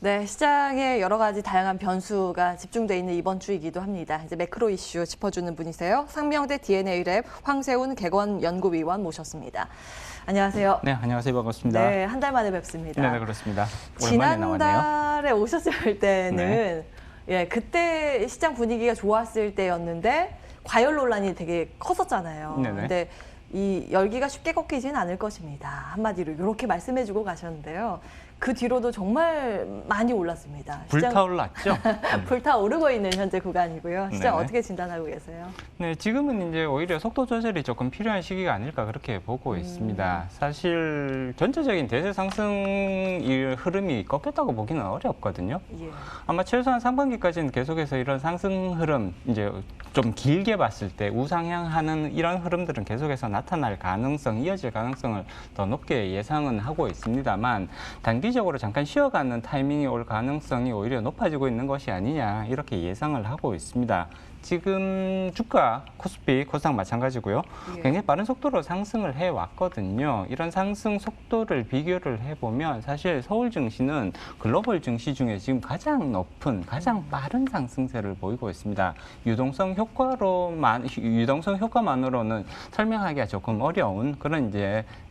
네, 시장에 여러 가지 다양한 변수가 집중돼 있는 이번 주이기도 합니다. 이제 매크로 이슈 짚어주는 분이세요. 상명대 D&A랩 황세훈 객원연구위원 모셨습니다. 안녕하세요. 네, 안녕하세요. 반갑습니다. 네, 한 달 만에 뵙습니다. 네, 그렇습니다. 오랜만에 나왔네요. 지난달에 오셨을 때는 네. 예, 그때 시장 분위기가 좋았을 때였는데 과열 논란이 되게 컸었잖아요. 네네. 근데 이 열기가 쉽게 꺾이지는 않을 것입니다. 한마디로 이렇게 말씀해주고 가셨는데요. 그 뒤로도 정말 많이 올랐습니다. 불타올랐죠? 불타오르고 있는 현재 구간이고요. 시장 네네. 어떻게 진단하고 계세요? 네, 지금은 이제 오히려 속도 조절이 조금 필요한 시기가 아닐까 그렇게 보고 있습니다. 사실 전체적인 대세 상승 흐름이 꺾였다고 보기는 어렵거든요. 예. 아마 최소한 상반기까지는 계속해서 이런 상승 흐름, 이제 좀 길게 봤을 때 우상향하는 이런 흐름들은 계속해서 나타날 가능성, 이어질 가능성을 더 높게 예상은 하고 있습니다만 단기적으로 잠깐 쉬어가는 타이밍이 올 가능성이 오히려 높아지고 있는 것이 아니냐 이렇게 예상을 하고 있습니다. 지금 주가, 코스피, 코스닥 마찬가지고요. 예. 굉장히 빠른 속도로 상승을 해왔거든요. 이런 상승 속도를 비교를 해보면 사실 서울 증시는 글로벌 증시 중에 지금 가장 높은, 가장 빠른 상승세를 보이고 있습니다. 유동성 효과만으로는 설명하기가 조금 어려운 그런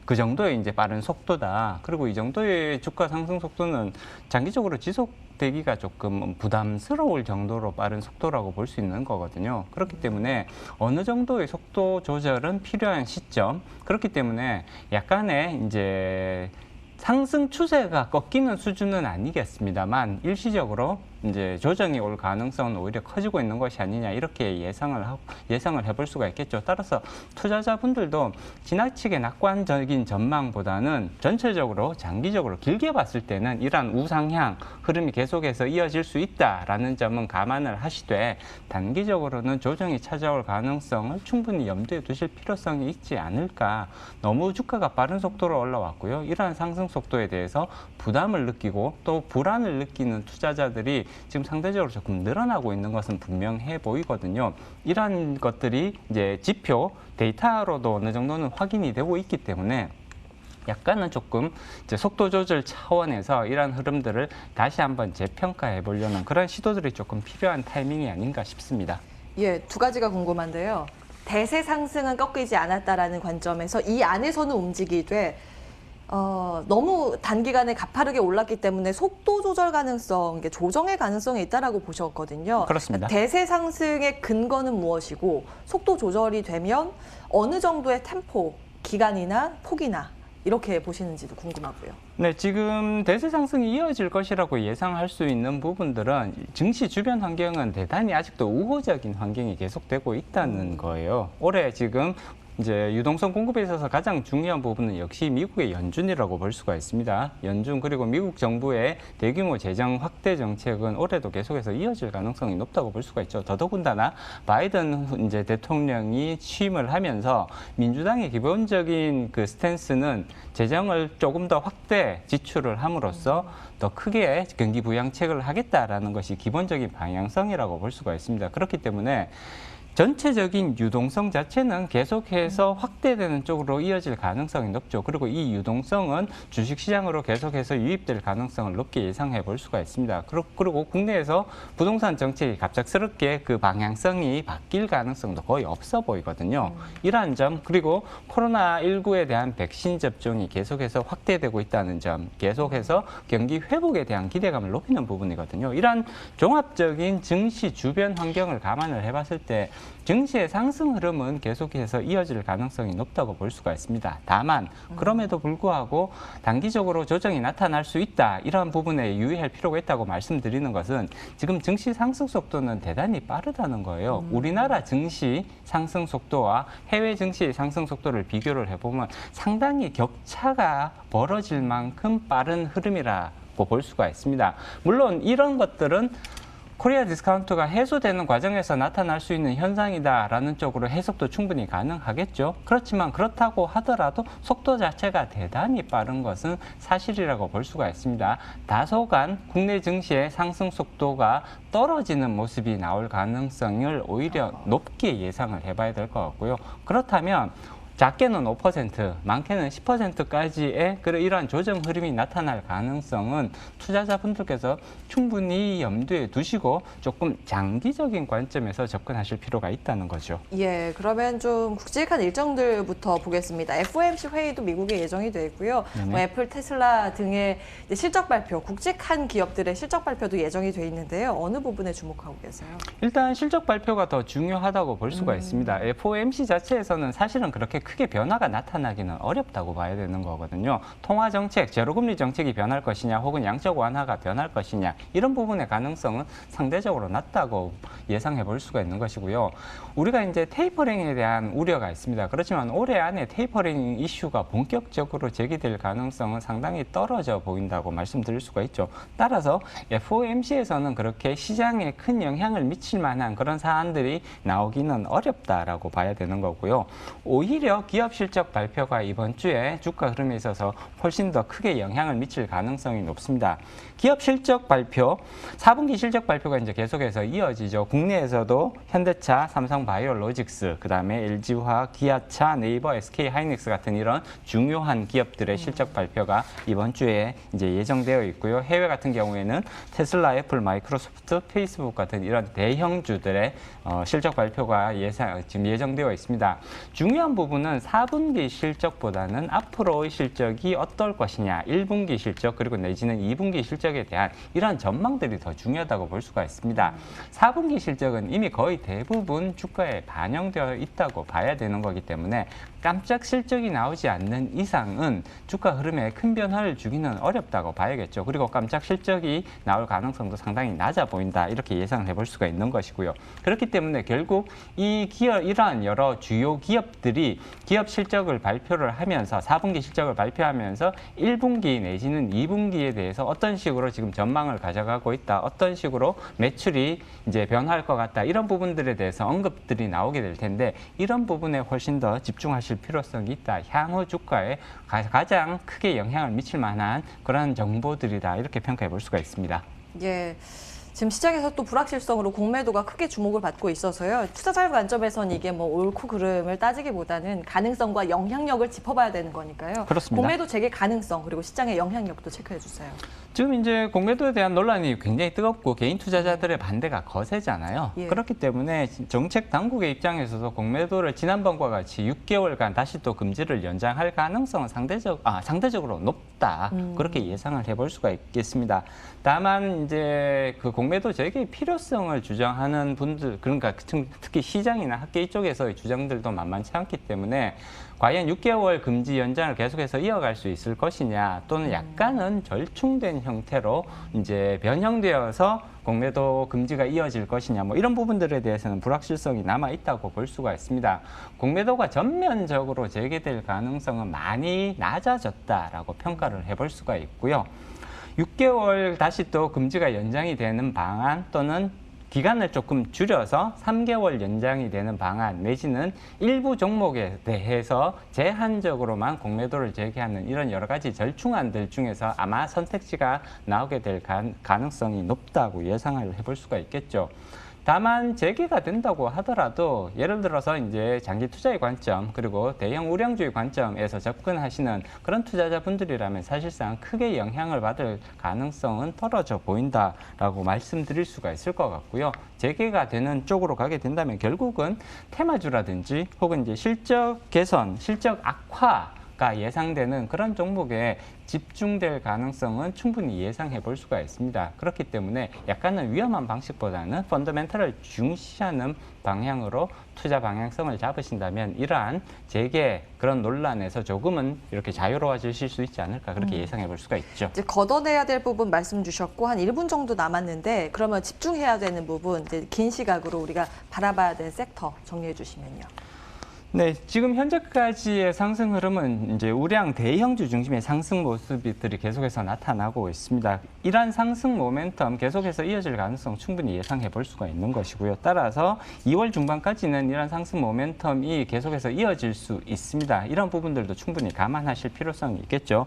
그 정도의 빠른 속도다. 그리고 이 정도의 주가 상승 속도는 장기적으로 지속되기가 조금 부담스러울 정도로 빠른 속도라고 볼 수 있는 거거든요. 그렇기 때문에 어느 정도의 속도 조절은 필요한 시점. 그렇기 때문에 약간의 상승 추세가 꺾이는 수준은 아니겠습니다만 일시적으로 조정이 올 가능성은 오히려 커지고 있는 것이 아니냐 이렇게 예상을 해볼 수가 있겠죠. 따라서 투자자분들도 지나치게 낙관적인 전망보다는 전체적으로 장기적으로 길게 봤을 때는 이러한 우상향 흐름이 계속해서 이어질 수 있다라는 점은 감안을 하시되 단기적으로는 조정이 찾아올 가능성을 충분히 염두에 두실 필요성이 있지 않을까. 너무 주가가 빠른 속도로 올라왔고요. 이러한 상승 속도에 대해서 부담을 느끼고 또 불안을 느끼는 투자자들이 지금 상대적으로 조금 늘어나고 있는 것은 분명해 보이거든요. 이러한 것들이 지표, 데이터로도 어느 정도는 확인이 되고 있기 때문에 약간은 조금 속도 조절 차원에서 이러한 흐름들을 다시 한번 재평가해 보려는 그런 시도들이 조금 필요한 타이밍이 아닌가 싶습니다. 예, 두 가지가 궁금한데요. 대세 상승은 꺾이지 않았다라는 관점에서 이 안에서는 움직이되 너무 단기간에 가파르게 올랐기 때문에 속도 조절 가능성, 조정의 가능성이 있다라고 보셨거든요. 그렇습니다. 대세 상승의 근거는 무엇이고 속도 조절이 되면 어느 정도의 템포, 기간이나 폭이나 이렇게 보시는지도 궁금하고요. 네, 지금 대세 상승이 이어질 것이라고 예상할 수 있는 부분들은 증시 주변 환경은 대단히 아직도 우호적인 환경이 계속되고 있다는 거예요. 올해 지금 유동성 공급에 있어서 가장 중요한 부분은 역시 미국의 연준이라고 볼 수가 있습니다. 연준 그리고 미국 정부의 대규모 재정 확대 정책은 올해도 계속해서 이어질 가능성이 높다고 볼 수가 있죠. 더더군다나 바이든 대통령이 취임을 하면서 민주당의 기본적인 그 스탠스는 재정을 조금 더 확대 지출을 함으로써 더 크게 경기 부양책을 하겠다라는 것이 기본적인 방향성이라고 볼 수가 있습니다. 그렇기 때문에 전체적인 유동성 자체는 계속해서 확대되는 쪽으로 이어질 가능성이 높죠. 그리고 이 유동성은 주식시장으로 계속해서 유입될 가능성을 높게 예상해 볼 수가 있습니다. 그리고 국내에서 부동산 정책이 갑작스럽게 그 방향성이 바뀔 가능성도 거의 없어 보이거든요. 이러한 점, 그리고 코로나19에 대한 백신 접종이 계속해서 확대되고 있다는 점, 계속해서 경기 회복에 대한 기대감을 높이는 부분이거든요. 이러한 종합적인 증시 주변 환경을 감안을 해봤을 때 증시의 상승 흐름은 계속해서 이어질 가능성이 높다고 볼 수가 있습니다. 다만 그럼에도 불구하고 단기적으로 조정이 나타날 수 있다. 이러한 부분에 유의할 필요가 있다고 말씀드리는 것은 지금 증시 상승 속도는 대단히 빠르다는 거예요. 우리나라 증시 상승 속도와 해외 증시의 상승 속도를 비교를 해보면 상당히 격차가 벌어질 만큼 빠른 흐름이라고 볼 수가 있습니다. 물론 이런 것들은 코리아 디스카운트가 해소되는 과정에서 나타날 수 있는 현상이다라는 쪽으로 해석도 충분히 가능하겠죠. 그렇지만 그렇다고 하더라도 속도 자체가 대단히 빠른 것은 사실이라고 볼 수가 있습니다. 다소간 국내 증시의 상승 속도가 떨어지는 모습이 나올 가능성을 오히려 높게 예상을 해봐야 될 것 같고요. 그렇다면 작게는 5%, 많게는 10%까지의 이러한 조정 흐름이 나타날 가능성은 투자자분들께서 충분히 염두에 두시고 조금 장기적인 관점에서 접근하실 필요가 있다는 거죠. 예, 그러면 좀 굵직한 일정들부터 보겠습니다. FOMC 회의도 미국에 예정이 돼 있고요. 뭐 애플, 테슬라 등의 이제 실적 발표, 굵직한 기업들의 실적 발표도 예정이 돼 있는데요. 어느 부분에 주목하고 계세요? 일단 실적 발표가 더 중요하다고 볼 수가 있습니다. FOMC 자체에서는 사실은 그렇게 크게 변화가 나타나기는 어렵다고 봐야 되는 거거든요. 통화 정책, 제로금리 정책이 변할 것이냐 혹은 양적 완화가 변할 것이냐 이런 부분의 가능성은 상대적으로 낮다고 예상해 볼 수가 있는 것이고요. 우리가 이제 테이퍼링에 대한 우려가 있습니다. 그렇지만 올해 안에 테이퍼링 이슈가 본격적으로 제기될 가능성은 상당히 떨어져 보인다고 말씀드릴 수가 있죠. 따라서 FOMC에서는 그렇게 시장에 큰 영향을 미칠 만한 그런 사안들이 나오기는 어렵다라고 봐야 되는 거고요. 오히려 기업 실적 발표가 이번 주에 주가 흐름에 있어서 훨씬 더 크게 영향을 미칠 가능성이 높습니다. 기업 실적 발표, 4분기 실적 발표가 이제 계속해서 이어지죠. 국내에서도 현대차, 삼성바이오로직스, 그다음에 LG화학, 기아차, 네이버, SK하이닉스 같은 이런 중요한 기업들의 실적 발표가 이번 주에 이제 예정되어 있고요. 해외 같은 경우에는 테슬라, 애플, 마이크로소프트, 페이스북 같은 이런 대형주들의 실적 발표가 지금 예정되어 있습니다. 중요한 부분은 4분기 실적보다는 앞으로의 실적이 어떨 것이냐, 1분기 실적 그리고 내지는 2분기 실적에 대한 이러한 전망들이 더 중요하다고 볼 수가 있습니다. 4분기 실적은 이미 거의 대부분 주가에 반영되어 있다고 봐야 되는 거기 때문에 깜짝 실적이 나오지 않는 이상은 주가 흐름에 큰 변화를 주기는 어렵다고 봐야겠죠. 그리고 깜짝 실적이 나올 가능성도 상당히 낮아 보인다. 이렇게 예상을 해볼 수가 있는 것이고요. 그렇기 때문에 결국 이러한 여러 주요 기업들이 기업 실적을 발표를 하면서 4분기 실적을 발표하면서 1분기 내지는 2분기에 대해서 어떤 식으로 지금 전망을 가져가고 있다. 어떤 식으로 매출이 이제 변화할 것 같다. 이런 부분들에 대해서 언급들이 나오게 될 텐데 이런 부분에 훨씬 더 집중하실 필요성이 있다. 향후 주가에 가장 크게 영향을 미칠 만한 그런 정보들이다. 이렇게 평가해 볼 수가 있습니다. 예. 지금 시장에서 또 불확실성으로 공매도가 크게 주목을 받고 있어서요. 투자자 관점에서는 이게 뭐 옳고 그름을 따지기보다는 가능성과 영향력을 짚어봐야 되는 거니까요. 그렇습니다. 공매도 재개 가능성 그리고 시장의 영향력도 체크해 주세요. 지금 이제 공매도에 대한 논란이 굉장히 뜨겁고 개인 투자자들의 반대가 거세잖아요. 예. 그렇기 때문에 정책 당국의 입장에서도 공매도를 지난번과 같이 6개월간 다시 또 금지를 연장할 가능성은 상대적으로 높다. 그렇게 예상을 해볼 수가 있겠습니다. 다만 이제 그 공매도 재개의 필요성을 주장하는 분들, 그러니까 특히 시장이나 학계 쪽에서의 주장들도 만만치 않기 때문에 과연 6개월 금지 연장을 계속해서 이어갈 수 있을 것이냐 또는 약간은 절충된 형태로 이제 변형되어서 공매도 금지가 이어질 것이냐 뭐 이런 부분들에 대해서는 불확실성이 남아 있다고 볼 수가 있습니다. 공매도가 전면적으로 재개될 가능성은 많이 낮아졌다라고 평가를 해볼 수가 있고요. 6개월 다시 또 금지가 연장이 되는 방안 또는 기간을 조금 줄여서 3개월 연장이 되는 방안 내지는 일부 종목에 대해서 제한적으로만 공매도를 재개하는 이런 여러 가지 절충안들 중에서 아마 선택지가 나오게 될 가능성이 높다고 예상을 해볼 수가 있겠죠. 다만 재개가 된다고 하더라도 예를 들어서 이제 장기 투자의 관점 그리고 대형 우량주의 관점에서 접근하시는 그런 투자자분들이라면 사실상 크게 영향을 받을 가능성은 떨어져 보인다라고 말씀드릴 수가 있을 것 같고요. 재개가 되는 쪽으로 가게 된다면 결국은 테마주라든지 혹은 이제 실적 개선, 실적 악화가 예상되는 그런 종목에 집중될 가능성은 충분히 예상해 볼 수가 있습니다. 그렇기 때문에 약간은 위험한 방식보다는 펀더멘털을 중시하는 방향으로 투자 방향성을 잡으신다면 이러한 재개 그런 논란에서 조금은 이렇게 자유로워지실 수 있지 않을까 그렇게 예상해 볼 수가 있죠. 이제 걷어내야 될 부분 말씀 주셨고 한 1분 정도 남았는데 그러면 집중해야 되는 부분 이제 긴 시각으로 우리가 바라봐야 될 섹터 정리해 주시면요. 네, 지금 현재까지의 상승 흐름은 이제 우량 대형주 중심의 상승 모습들이 계속해서 나타나고 있습니다. 이러한 상승 모멘텀 계속해서 이어질 가능성 충분히 예상해 볼 수가 있는 것이고요. 따라서 2월 중반까지는 이러한 상승 모멘텀이 계속해서 이어질 수 있습니다. 이런 부분들도 충분히 감안하실 필요성이 있겠죠.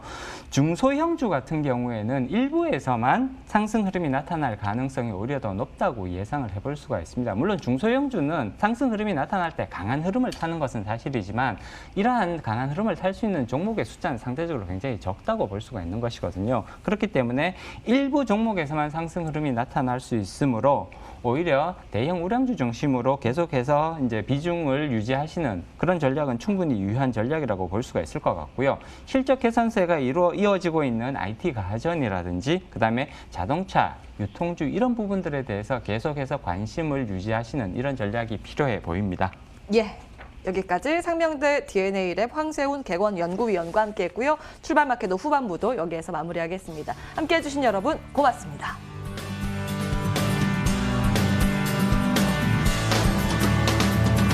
중소형주 같은 경우에는 일부에서만 상승 흐름이 나타날 가능성이 오히려 더 높다고 예상을 해볼 수가 있습니다. 물론 중소형주는 상승 흐름이 나타날 때 강한 흐름을 타는 것은 것은 사실이지만 이러한 강한 흐름을 탈 수 있는 종목의 숫자는 상대적으로 굉장히 적다고 볼 수가 있는 것이거든요. 그렇기 때문에 일부 종목에서만 상승 흐름이 나타날 수 있으므로 오히려 대형 우량주 중심으로 계속해서 이제 비중을 유지하시는 그런 전략은 충분히 유효한 전략이라고 볼 수가 있을 것 같고요. 실적 개선세가 이어지고 있는 IT 가전이라든지 그다음에 자동차, 유통주 이런 부분들에 대해서 계속해서 관심을 유지하시는 이런 전략이 필요해 보입니다. 예. 여기까지 상명대 DNA랩 황세훈 객원 연구위원과 함께했고요. 출발마켓도 후반부도 여기에서 마무리하겠습니다. 함께해 주신 여러분 고맙습니다.